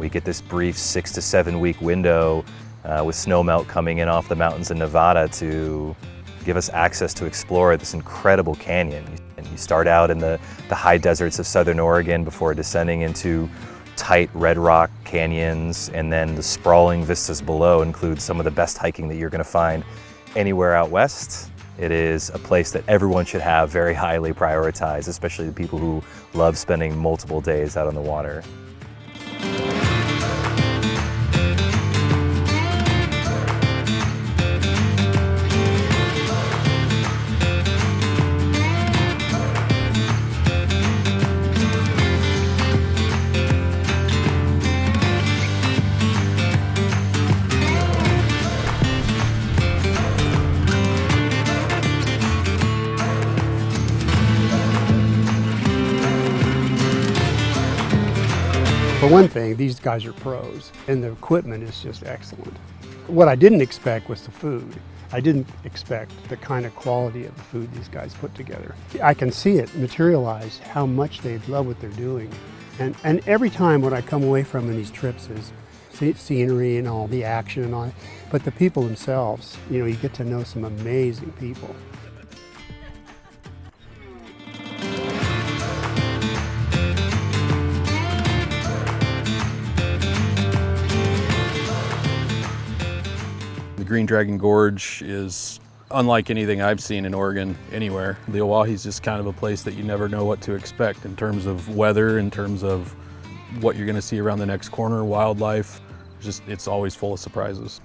we get this brief 6 to 7 week window with snowmelt coming in off the mountains in Nevada to give us access to explore this incredible canyon. And you start out in the high deserts of southern Oregon before descending into tight red rock canyons, and then the sprawling vistas below include some of the best hiking that you're going to find anywhere out west. It is a place that everyone should have very highly prioritized, especially the people who love spending multiple days out on the water. For one thing, these guys are pros, and the equipment is just excellent. What I didn't expect was the food. I didn't expect the kind of quality of the food these guys put together. I can see it materialize how much they love what they're doing. And every time what I come away from in these trips is scenery and all the action and all, but the people themselves, you know, you get to know some amazing people. The Green Dragon Gorge is unlike anything I've seen in Oregon anywhere. The Owyhee is just kind of a place that you never know what to expect in terms of weather, in terms of what you're going to see around the next corner, wildlife. Just, it's always full of surprises.